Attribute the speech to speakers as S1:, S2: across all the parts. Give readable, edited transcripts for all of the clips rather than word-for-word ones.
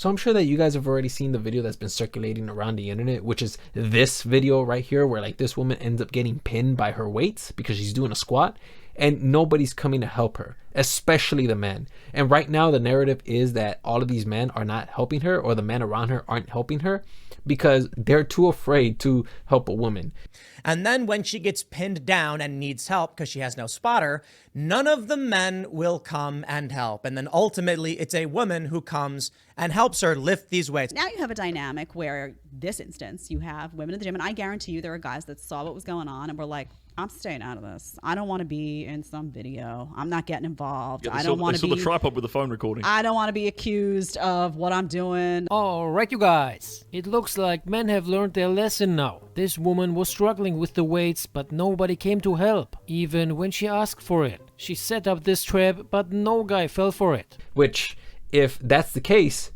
S1: So I'm sure that you guys have already seen the video that's been circulating around the internet, which is this video right here, where like this woman ends up getting pinned by her weights because she's doing a squat and nobody's coming to help her, especially the men. And right now the narrative is that all of these men are not helping her, or the men around her aren't helping her because they're too afraid to help a woman.
S2: And then when she gets pinned down and needs help because she has no spotter, none of the men will come and help. And then ultimately it's a woman who comes and helps her lift these weights.
S3: Now you have a dynamic where this instance, you have women in the gym, and I guarantee you there are guys that saw what was going on and were like, I'm staying out of this. I don't want to be in some video. I'm not getting involved.
S4: Yeah,
S3: I don't want to be
S4: the tripod with the phone recording.
S3: I don't want to be accused of what I'm doing.
S5: All right, you guys. It looks like men have learned their lesson now. This woman was struggling with the weights, but nobody came to help, even when she asked for it. She set up this trap, but no guy fell for it.
S1: Which, if that's the case,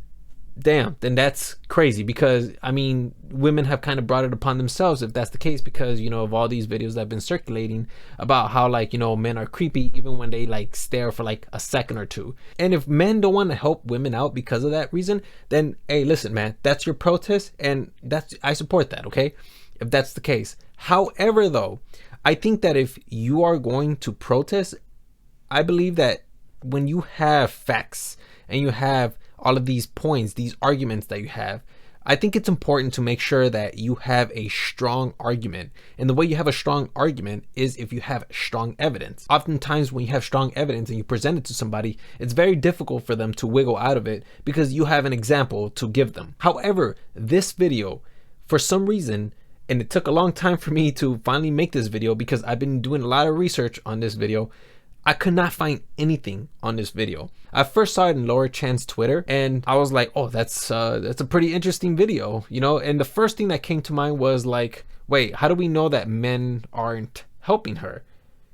S1: damn, then that's crazy, because I mean, women have kind of brought it upon themselves if that's the case, because you know, of all these videos that have been circulating about how, like, you know, men are creepy even when they like stare for like a second or two. And if men don't want to help women out because of that reason, then hey, listen, man, that's your protest, and I support that, okay, if that's the case. However, though, I think that if you are going to protest, I believe that when you have facts and you have all of these points, these arguments that you have, I think it's important to make sure that you have a strong argument. And the way you have a strong argument is if you have strong evidence. Oftentimes when you have strong evidence and you present it to somebody, it's very difficult for them to wiggle out of it because you have an example to give them. However, this video, for some reason, and it took a long time for me to finally make this video because I've been doing a lot of research on this video, I could not find anything on this video. I first saw it in Laura Chan's Twitter and I was like, oh, that's a pretty interesting video, you know? And the first thing that came to mind was like, wait, how do we know that men aren't helping her,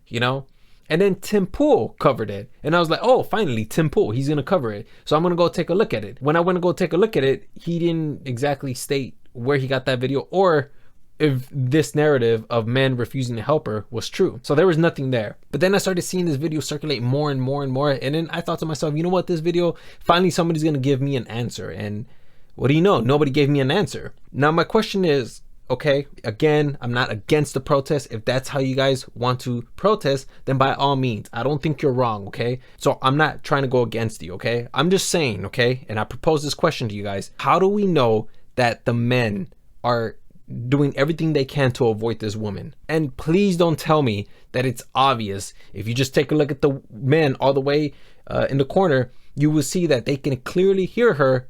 S1: you know? And then Tim Pool covered it and I was like, oh, finally Tim Pool, he's gonna cover it, so I'm gonna go take a look at it. When I went to go take a look at it, he didn't exactly state where he got that video or if this narrative of men refusing to help her was true. So there was nothing there. But then I started seeing this video circulate more and more and more. And then I thought to myself, you know what, this video, finally somebody's going to give me an answer. And what do you know? Nobody gave me an answer. Now my question is, okay, again, I'm not against the protest. If that's how you guys want to protest, then by all means, I don't think you're wrong, okay? So I'm not trying to go against you, okay? I'm just saying, okay? And I propose this question to you guys. How do we know that the men are doing everything they can to avoid this woman? And please don't tell me that it's obvious. If you just take a look at the men all the way in the corner, you will see that they can clearly hear her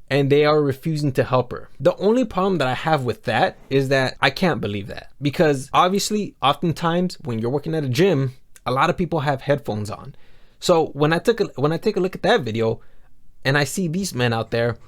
S1: and they are refusing to help her. The only problem that I have with that is that I can't believe that, because obviously oftentimes when you're working at a gym, a lot of people have headphones on. So when I take a look at that video and I see these men out there,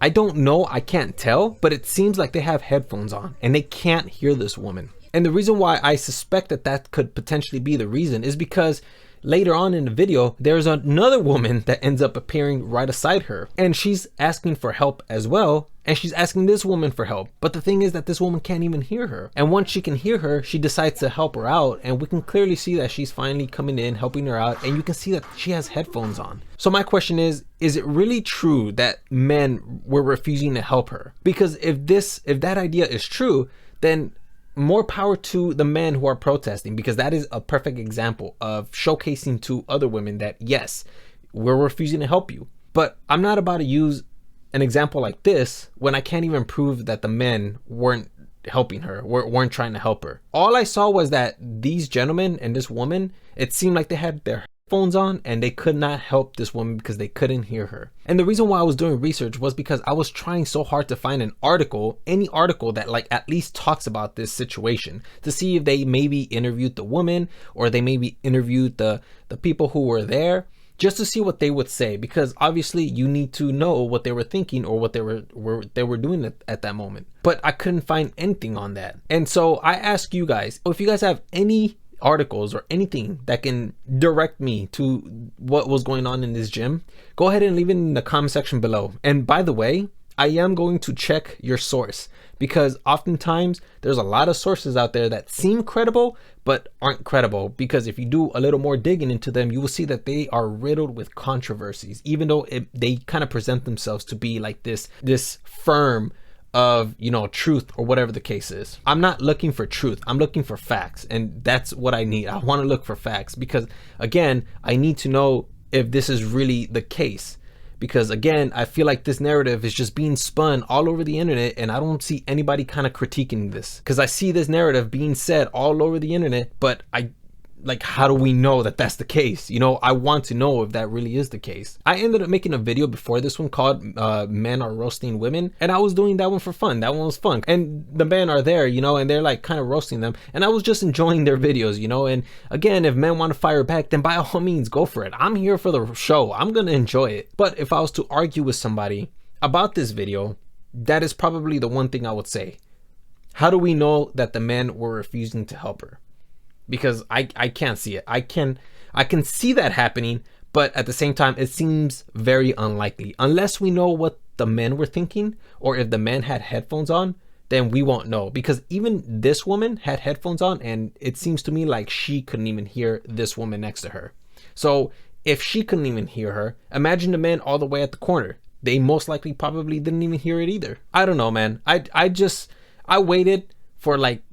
S1: I don't know, I can't tell, but it seems like they have headphones on and they can't hear this woman. And the reason why I suspect that that could potentially be the reason is because later on in the video, there's another woman that ends up appearing right beside her and she's asking for help as well. And she's asking this woman for help. But the thing is that this woman can't even hear her. And once she can hear her, she decides to help her out. And we can clearly see that she's finally coming in, helping her out. And you can see that she has headphones on. So my question is it really true that men were refusing to help her? Because if that idea is true, then more power to the men who are protesting, because that is a perfect example of showcasing to other women that yes, we're refusing to help you. But I'm not about to use an example like this when I can't even prove that the men weren't helping her, weren't trying to help her. All I saw was that these gentlemen and this woman, it seemed like they had their phones on and they could not help this woman because they couldn't hear her. And the reason why I was doing research was because I was trying so hard to find an article, any article that like at least talks about this situation, to see if they maybe interviewed the woman or they maybe interviewed the people who were there, just to see what they would say, because obviously you need to know what they were thinking or what they were doing at that moment. But I couldn't find anything on that. And so I ask you guys, if you guys have any articles or anything that can direct me to what was going on in this gym, go ahead and leave it in the comment section below. And by the way, I am going to check your source, because oftentimes there's a lot of sources out there that seem credible but aren't credible, because if you do a little more digging into them, you will see that they are riddled with controversies, even though they kind of present themselves to be like this firm of, you know, truth or whatever the case is. I'm not looking for truth, I'm looking for facts, and that's what I need. I want to look for facts, because again, I need to know if this is really the case. Because again, I feel like this narrative is just being spun all over the internet, and I don't see anybody kind of critiquing this, because I see this narrative being said all over the internet, but how do we know that that's the case? You know, I want to know if that really is the case. I ended up making a video before this one called Men Are Roasting Women, and I was doing that one for fun. That one was fun, and the men are there, you know, and they're like kind of roasting them, and I was just enjoying their videos, you know. And again, if men want to fire back, then by all means go for it. I'm here for the show, I'm gonna enjoy it. But if I was to argue with somebody about this video, that is probably the one thing I would say. How do we know that the men were refusing to help her? Because I can't see it. I can see that happening, but at the same time, it seems very unlikely. Unless we know what the men were thinking, or if the men had headphones on, then we won't know. Because even this woman had headphones on, and it seems to me like she couldn't even hear this woman next to her. So if she couldn't even hear her, imagine the men all the way at the corner. They most likely probably didn't even hear it either. I don't know, man. I waited for like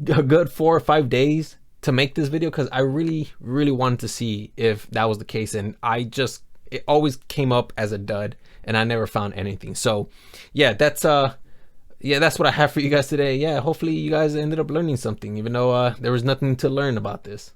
S1: a good 4 or 5 days to make this video, because I really wanted to see if that was the case, and it always came up as a dud, and I never found anything. So yeah, that's what I have for you guys today. Yeah, hopefully you guys ended up learning something, even though there was nothing to learn about this.